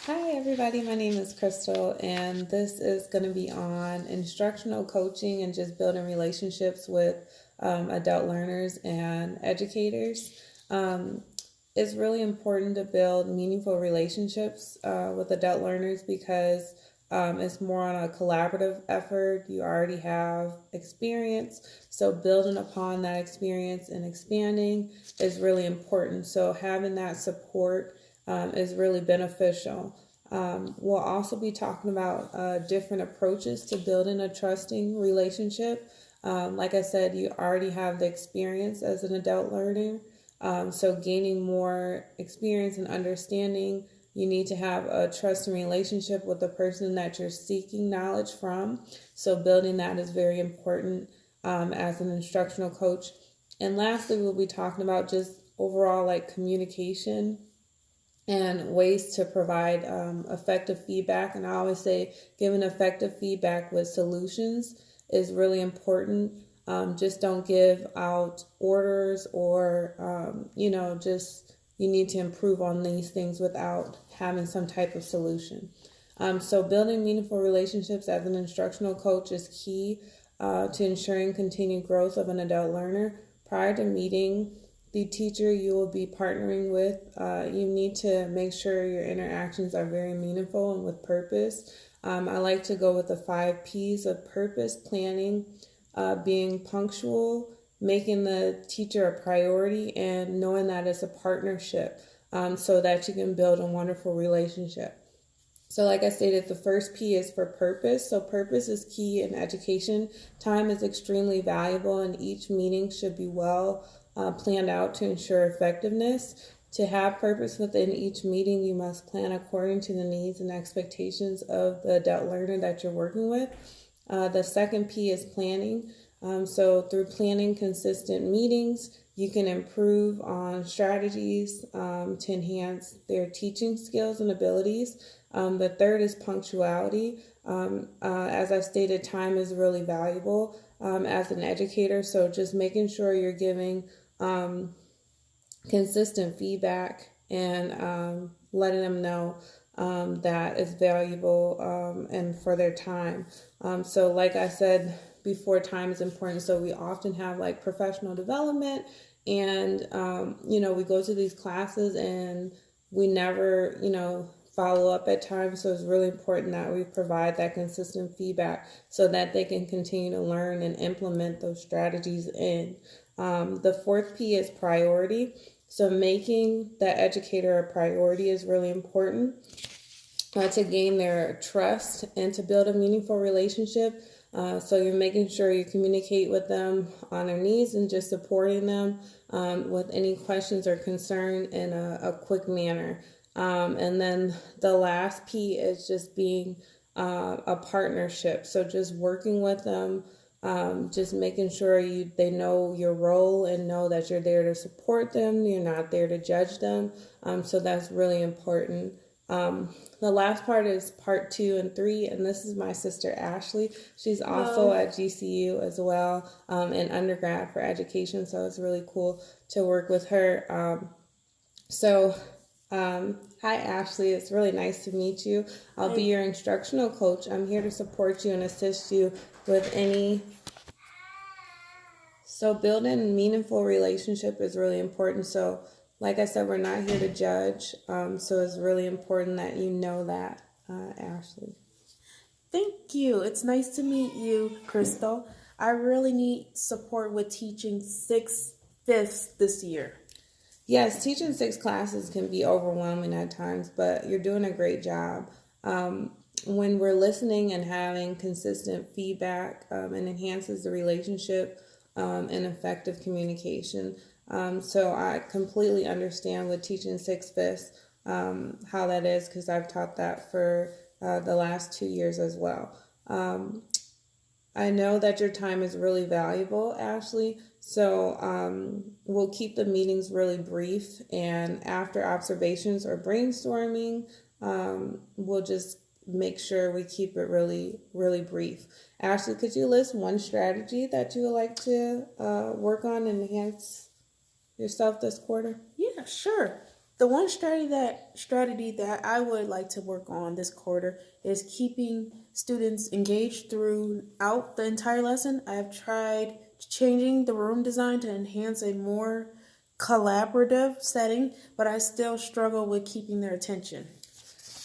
Hi, everybody. My name is Crystal, and this is going to be on instructional coaching and just building relationships with adult learners and educators. Um, it's really important to build meaningful relationships with adult learners because it's more on a collaborative effort. You already have experience, so building upon that experience and expanding is really important. So having that support is really beneficial. We'll also be talking about different approaches to building a trusting relationship. Like I said, you already have the experience as an adult learner. So gaining more experience and understanding, you need to have a trusting relationship with the person that you're seeking knowledge from. So building that is very important as an instructional coach. And lastly, we'll be talking about just overall like communication and ways to provide effective feedback. And I always say giving effective feedback with solutions is really important. Just don't give out orders or, just you need to improve on these things without having some type of solution. So building meaningful relationships as an instructional coach is key to ensuring continued growth of an adult learner. Prior to meeting the teacher you will be partnering with, you need to make sure your interactions are very meaningful and with purpose. I like to go with the 5 P's of purpose: planning, being punctual, making the teacher a priority, and knowing that it's a partnership so that you can build a wonderful relationship. So, like I stated, the first P is for purpose. So, purpose is key in education. Time is extremely valuable, and each meeting should be well planned out to ensure effectiveness. To have purpose within each meeting, you must plan according to the needs and expectations of the adult learner that you're working with. The second P is planning. So, through planning consistent meetings, you can improve on strategies to enhance their teaching skills and abilities. The third is punctuality. As I stated, time is really valuable as an educator, so just making sure you're giving consistent feedback and letting them know that it's valuable and for their time. So, like I said before, time is important. So, we often have like professional development, and we go to these classes and we never, follow up at times. So it's really important that we provide that consistent feedback so that they can continue to learn and implement those strategies in. The fourth P is priority. So making the educator a priority is really important to gain their trust and to build a meaningful relationship. So you're making sure you communicate with them on their needs and just supporting them with any questions or concern in a quick manner. And then the last P is just being a partnership. So just working with them, just making sure they know your role and know that you're there to support them. You're not there to judge them. So that's really important. The last part is part 2 and 3, and this is my sister Ashley. She's also at GCU as well, in undergrad for education. So it's really cool to work with her. Hi Ashley, it's really nice to meet you. I'll be your instructional coach. I'm here to support you and assist you with any. So building a meaningful relationship is really important. So, like I said, we're not here to judge. So it's really important that you know that, Ashley. Thank you. It's nice to meet you, Crystal. I really need support with teaching 6/5 this year. Yes, teaching 6 classes can be overwhelming at times, but you're doing a great job. When we're listening and having consistent feedback, it enhances the relationship and effective communication. So I completely understand with teaching 6/5 how that is because I've taught that for the last 2 years as well. I know that your time is really valuable, Ashley. So we'll keep the meetings really brief. And after observations or brainstorming, we'll just make sure we keep it really, really brief. Ashley, could you list one strategy that you would like to work on and enhance yourself this quarter? Yeah, sure. The one strategy that I would like to work on this quarter is keeping students engaged throughout the entire lesson. I've tried changing the room design to enhance a more collaborative setting, but I still struggle with keeping their attention.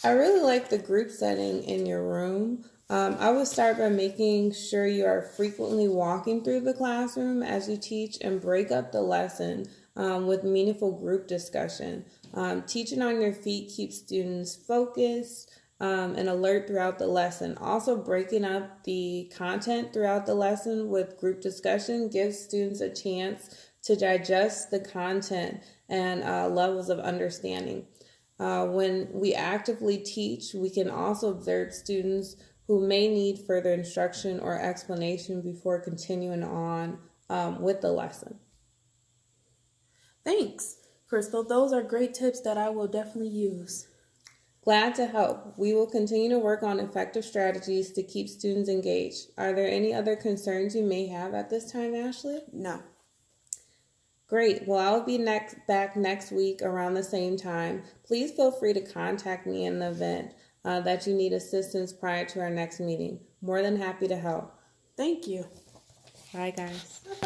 I really like the group setting in your room. I would start by making sure you are frequently walking through the classroom as you teach and break up the lesson with meaningful group discussion. Teaching on your feet keeps students focused and alert throughout the lesson. Also, breaking up the content throughout the lesson with group discussion gives students a chance to digest the content and levels of understanding. When we actively teach, we can also observe students who may need further instruction or explanation before continuing on with the lesson. Thanks, Crystal. Those are great tips that I will definitely use. Glad to help. We will continue to work on effective strategies to keep students engaged. Are there any other concerns you may have at this time, Ashley? No. Great. Well, I'll be back next week around the same time. Please feel free to contact me in the event that you need assistance prior to our next meeting. More than happy to help. Thank you. Bye, guys. Bye-bye.